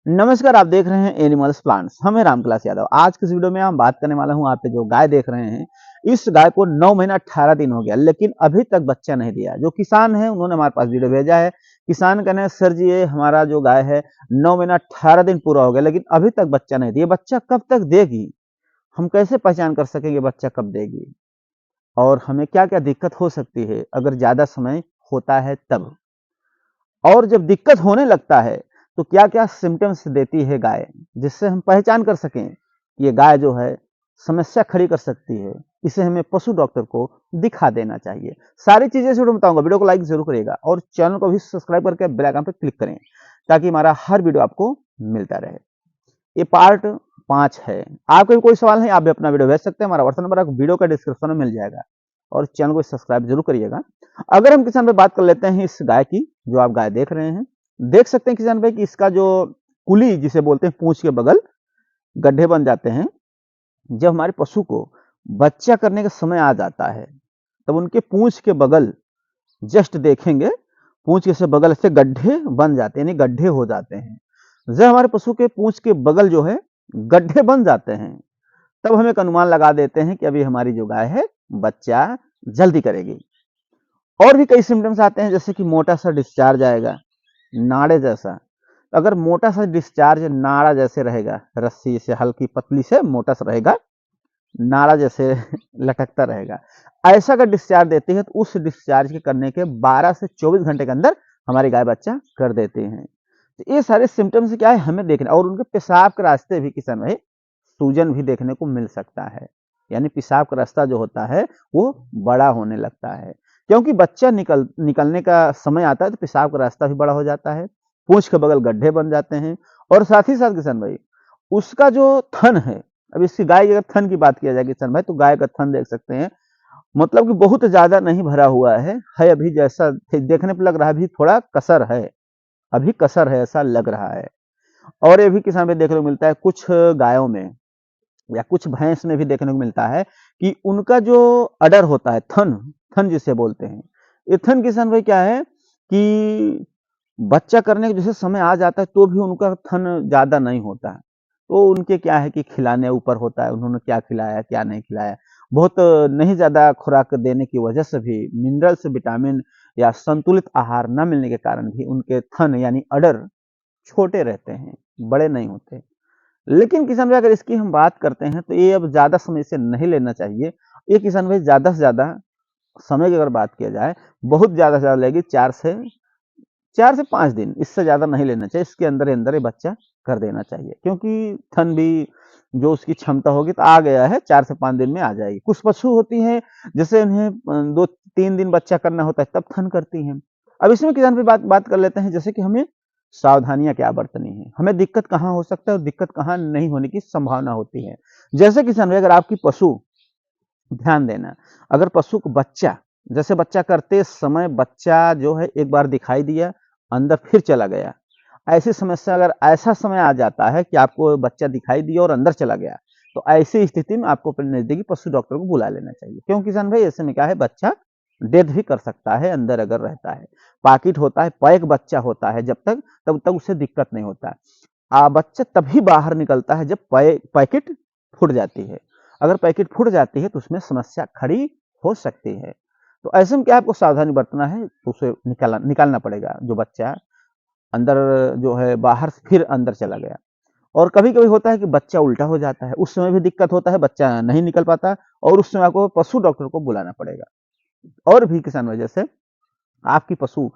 नमस्कार, आप देख रहे हैं एनिमल्स प्लांट्स। हम हैं रामकलास यादव। आज की इस वीडियो में हम बात करने वाला हूं, आप जो गाय देख रहे हैं, इस गाय को 9 महीना 18 दिन हो गया, लेकिन अभी तक बच्चा नहीं दिया। जो किसान है उन्होंने हमारे पास वीडियो भेजा है। किसान कहने हैं, सर जी ये हमारा जो गाय है 9 महीना 18 दिन पूरा हो गया, लेकिन अभी तक बच्चा नहीं दिया। बच्चा कब तक देगी? हम कैसे पहचान कर सकेंगे बच्चा कब देगी? और हमें क्या-क्या दिक्कत हो सकती है अगर ज्यादा समय होता है तब? और जब दिक्कत होने लगता है तो क्या-क्या सिम्पटम्स देती है गाय, जिससे हम पहचान कर सकें कि ये गाय जो है समस्या खड़ी कर सकती है। इसे हमें पशु डॉक्टर को दिखा देना चाहिए। सारी चीजें इस वीडियो में बताऊंगा। वीडियो को लाइक जरूर करिएगा और चैनल को भी सब्सक्राइब करके बेल आइकन पर क्लिक करें ताकि हमारा हर वीडियो आपको मिलता रहे। ये पार्ट 5 है। आपको भी कोई सवाल नहीं, आप भी अपना वीडियो भेज सकते हैं। हमारा व्हाट्सएप नंबर आपको वीडियो का डिस्क्रिप्शन में मिल जाएगा और चैनल को सब्सक्राइब जरूर करिएगा। अगर हम किसान पे बात कर लेते हैं इस गाय की, जो आप गाय देख रहे हैं, देख सकते हैं किसान भाई कि इसका जो कुली जिसे बोलते हैं, पूंछ के बगल गड्ढे बन जाते हैं। जब हमारे पशु को बच्चा करने का समय आ जाता है तब उनके पूंछ के बगल जस्ट देखेंगे, पूंछ के से बगल से गड्ढे बन जाते हैं, यानी गड्ढे हो जाते हैं। जब हमारे पशु के पूंछ के बगल जो है गड्ढे बन जाते हैं, तब हम एक अनुमान लगा देते हैं कि अभी हमारी जो गाय है बच्चा जल्दी करेगी। और भी कई सिम्टम्स आते हैं, जैसे कि मोटा सा डिस्चार्ज आएगा, नाड़े जैसा। अगर मोटा सा डिस्चार्ज नाड़ा जैसे रहेगा, रस्सी से हल्की पतली से मोटा सा रहेगा, नाड़ा जैसे लटकता रहेगा, ऐसा अगर डिस्चार्ज देती है तो उस डिस्चार्ज के करने के 12 से 24 घंटे के अंदर हमारी गाय बच्चा कर देते हैं। तो ये सारे सिम्टम्स क्या है हमें देखना। और उनके पेशाब के रास्ते भी किसान भाई सूजन भी देखने को मिल सकता है, यानी पेशाब का रास्ता जो होता है वो बड़ा होने लगता है। क्योंकि बच्चा निकलने का समय आता है तो पेशाब का रास्ता भी बड़ा हो जाता है, पूंछ के बगल गड्ढे बन जाते हैं। और साथ ही साथ किसान भाई उसका जो थन है, अब इसकी गाय की अगर थन की बात किया जाए किसान भाई, तो गाय का थन देख सकते हैं, मतलब कि बहुत ज्यादा नहीं भरा हुआ है अभी, जैसा देखने पर लग रहा है अभी थोड़ा कसर है, अभी कसर है ऐसा लग रहा है। और ये भी किसान भाई देखने को मिलता है कुछ गायों में या कुछ भैंस में भी देखने को मिलता है कि उनका जो अडर होता है, थन, थन जिसे बोलते हैं, ये थन किसान भाई क्या है कि बच्चा करने का जैसे समय आ जाता है तो भी उनका थन ज्यादा नहीं होता है। तो उनके क्या है कि खिलाने ऊपर होता है, उन्होंने क्या खिलाया क्या नहीं खिलाया, बहुत नहीं ज्यादा खुराक देने की वजह से भी, मिनरल्स विटामिन या संतुलित आहार न मिलने के कारण भी उनके थन यानी अडर छोटे रहते हैं, बड़े नहीं होते। लेकिन किसान भाई अगर इसकी हम बात करते हैं तो ये अब ज़्यादा समय इसे नहीं लेना चाहिए। ये किसान भाई ज़्यादा से ज़्यादा समय की अगर बात किया जाए, बहुत ज़्यादा से ज़्यादा लेगी 4 से 5 दिन, इससे ज़्यादा नहीं लेना चाहिए। इसके अंदर ही अंदर ये बच्चा कर देना चाहिए, क्योंकि थन भी जो उसकी क्षमता होगी तो आ गया है, 4 से 5 दिन में आ जाएगी। कुछ पशु होती हैं जैसे उन्हें 2-3 दिन बच्चा करना होता है तब थन करती हैं। अब इसमें किसान भाई बात बात कर लेते हैं, जैसे कि हमें सावधानियां क्या बरतनी है, हमें दिक्कत कहाँ हो सकता है और दिक्कत कहाँ नहीं होने की संभावना होती है। जैसे किसान भाई अगर आपकी पशु, ध्यान देना, अगर पशु को बच्चा, जैसे बच्चा करते समय बच्चा जो है एक बार दिखाई दिया, अंदर फिर चला गया, ऐसी समस्या अगर ऐसा समय आ जाता है कि आपको बच्चा दिखाई दिया और अंदर चला गया, तो ऐसी स्थिति में आपको अपने नजदीकी पशु डॉक्टर को बुला लेना चाहिए। क्यों किसान भाई, ऐसे में क्या है बच्चा डेथ भी कर सकता है अंदर अगर रहता है। पाकिट होता है, पैक बच्चा होता है, जब तक तब तक उसे दिक्कत नहीं होता है। बच्चा तभी बाहर निकलता है जब पैकेट फूट जाती है। अगर पैकेट फूट जाती है तो उसमें समस्या खड़ी हो सकती है। तो ऐसे में क्या आपको सावधानी बरतना है, तो उसे निकालना पड़ेगा जो बच्चा अंदर जो है बाहर से फिर अंदर चला गया। और कभी-कभी होता है कि बच्चा उल्टा हो जाता है, उस समय भी दिक्कत होता है, बच्चा नहीं निकल पाता और उस समय आपको पशु डॉक्टर को बुलाना पड़ेगा। और भी किसान वजह से आपकी पशु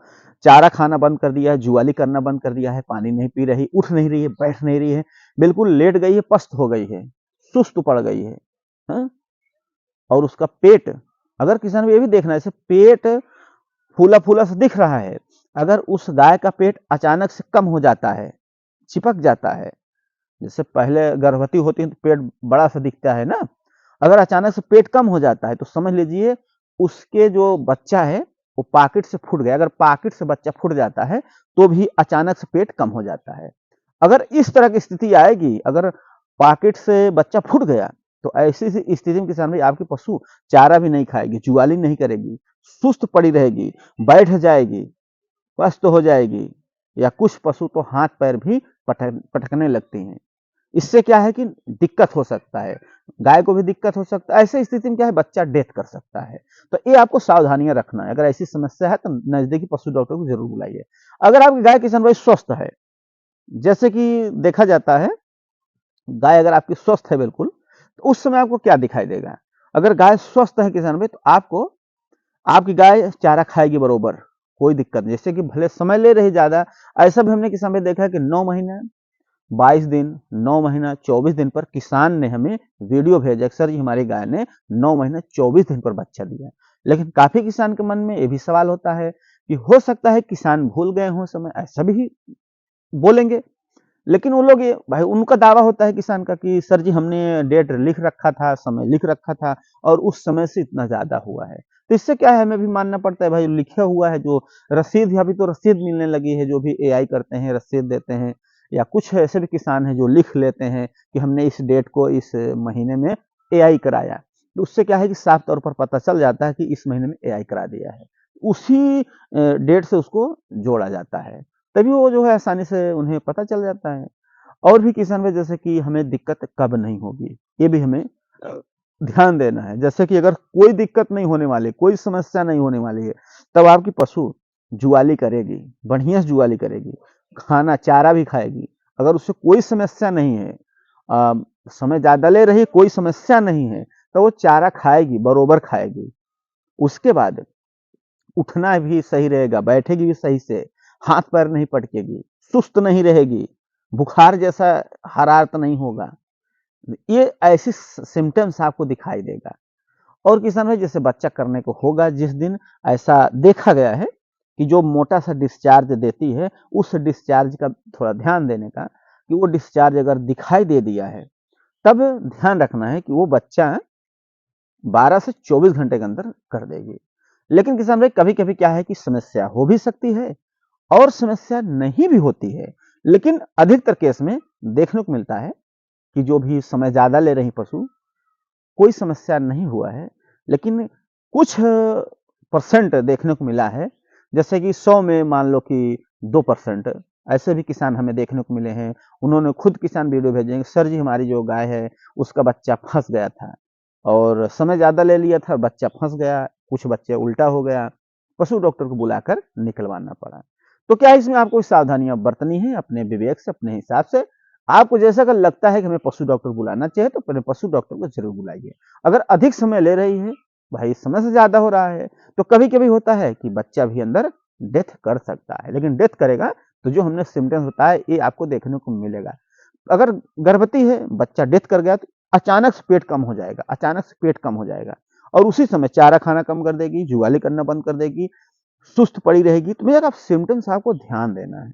चारा खाना बंद कर दिया है, जुआली करना बंद कर दिया है, पानी नहीं पी रही, उठ नहीं रही है, बैठ नहीं रही है, बिल्कुल लेट गई है, पस्त हो गई है, सुस्त पड़ गई है, हाँ? और उसका पेट, अगर किसान को ये भी देखना है, जैसे पेट फूला फूला सा दिख रहा है, अगर उस गाय का पेट अचानक से कम हो जाता है, चिपक जाता है, जैसे पहले गर्भवती होती है तो पेट बड़ा सा दिखता है ना, अगर अचानक से पेट कम हो जाता है तो समझ लीजिए उसके जो बच्चा है वो पॉकेट से फूट गया। अगर पॉकेट से बच्चा फूट जाता है तो भी अचानक से पेट कम हो जाता है। अगर इस तरह की स्थिति आएगी, अगर पॉकेट से बच्चा फूट गया, तो ऐसी स्थिति में किसान भाई आपकी पशु चारा भी नहीं खाएगी, जुआली नहीं करेगी, सुस्त पड़ी रहेगी, बैठ जाएगी, पस्त हो जाएगी, या कुछ पशु तो हाथ पैर भी पटकने लगती हैं। इससे क्या है कि दिक्कत हो सकता है, गाय को भी दिक्कत हो सकता है। ऐसे स्थिति में क्या है, बच्चा डेथ कर सकता है। तो ये आपको सावधानियां रखना है। अगर ऐसी समस्या है तो नजदीकी पशु डॉक्टर को जरूर बुलाइए। अगर आपकी गाय किसान भाई स्वस्थ है, जैसे कि देखा जाता है, गाय अगर आपकी स्वस्थ है बिल्कुल, तो उस समय आपको क्या दिखाई देगा? अगर गाय स्वस्थ है किसान भाई, तो आपको आपकी गाय चारा खाएगी बरोबर, कोई दिक्कत नहीं। जैसे कि भले समय ले रही ज्यादा, ऐसा भी हमने किसान भाई देखा है कि 9 महीना 22 दिन, 9 महीना 24 दिन पर किसान ने हमें वीडियो भेजा कि सर जी हमारी गाय ने 9 महीना 24 दिन पर बच्चा दिया। लेकिन काफी किसान के मन में ये भी सवाल होता है कि हो सकता है किसान भूल गए हों समय, ऐसा भी बोलेंगे। लेकिन वो लोग ये भाई उनका दावा होता है किसान का कि सर जी हमने डेट लिख रखा था, समय लिख रखा था और उस समय से इतना ज्यादा हुआ है। तो इससे क्या है, हमें भी मानना पड़ता है भाई, लिखा हुआ है जो रसीद, अभी तो रसीद मिलने लगी है, जो भी एआई करते हैं रसीद देते हैं, या कुछ ऐसे भी किसान हैं जो लिख लेते हैं कि हमने इस डेट को इस महीने में एआई कराया। तो उससे क्या है कि साफ तौर पर पता चल जाता है कि इस महीने में एआई करा दिया है, उसी डेट से उसको जोड़ा जाता है। तभी वो जो है आसानी से उन्हें पता चल जाता है। और भी किसान में जैसे कि हमें दिक्कत कब नहीं होगी, ये भी हमें ध्यान देना है। जैसे कि अगर कोई दिक्कत नहीं होने वाली, कोई समस्या नहीं होने वाली है, तब आपकी पशु जुआली करेगी, बढ़िया से जुआली करेगी, खाना चारा भी खाएगी। अगर उससे कोई समस्या नहीं है, अ, समय ज्यादा ले रही, कोई समस्या नहीं है, तो वो चारा खाएगी, बरोबर खाएगी। उसके बाद उठना भी सही रहेगा, बैठेगी भी सही से, हाथ पैर नहीं पटकेगी, सुस्त नहीं रहेगी, बुखार जैसा हरारत नहीं होगा। ये ऐसी सिम्टम्स आपको दिखाई देगा। और किसान भाई जैसे बच्चा करने को होगा जिस दिन, ऐसा देखा गया है कि जो मोटा सा डिस्चार्ज देती है, उस डिस्चार्ज का थोड़ा ध्यान देने का, कि वो डिस्चार्ज अगर दिखाई दे दिया है, तब ध्यान रखना है कि वो बच्चा 12 से 24 घंटे के अंदर कर देगी। लेकिन किसान भाई कभी कभी क्या है कि समस्या हो भी सकती है और समस्या नहीं भी होती है। लेकिन अधिकतर केस में देखने को मिलता है कि जो भी समय ज्यादा ले रही पशु, कोई समस्या नहीं हुआ है। लेकिन कुछ परसेंट देखने को मिला है, जैसे कि 100 में मान लो कि 2% ऐसे भी किसान हमें देखने को मिले हैं। उन्होंने खुद किसान वीडियो भेजे, सर जी हमारी जो गाय है उसका बच्चा फंस गया था और समय ज्यादा ले लिया था, बच्चा फंस गया, कुछ बच्चे उल्टा हो गया, पशु डॉक्टर को बुलाकर निकलवाना पड़ा। तो क्या इसमें आपको सावधानियां बरतनी है अपने विवेक से, अपने हिसाब से। आपको जैसा अगर लगता है कि हमें पशु डॉक्टर बुलाना चाहिए, तो पहले पशु डॉक्टर को जरूर बुलाइए। अगर अधिक समय ले रही है, भाई समय से ज्यादा हो रहा है, तो कभी कभी होता है कि बच्चा भी अंदर डेथ कर सकता है। लेकिन डेथ करेगा तो जो हमने सिम्टम्स बताया ये आपको देखने को मिलेगा। अगर गर्भवती है, बच्चा डेथ कर गया, तो अचानक से पेट कम हो जाएगा, अचानक से पेट कम हो जाएगा और उसी समय चारा खाना कम कर देगी, जुगाली करना बंद कर देगी, सुस्त पड़ी रहेगी। तो मेरा सिम्टम्स आपको ध्यान देना है।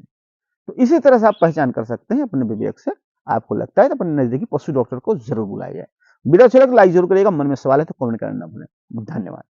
तो इसी तरह से आप पहचान कर सकते हैं अपने विवेक से। आपको लगता है तो अपने नजदीकी पशु डॉक्टर को जरूर बुलाइए। वीडियो अच्छा लगे तो लाइक जरूर करिएगा, मन में सवाल है तो कमेंट करना ना भूलें। धन्यवाद।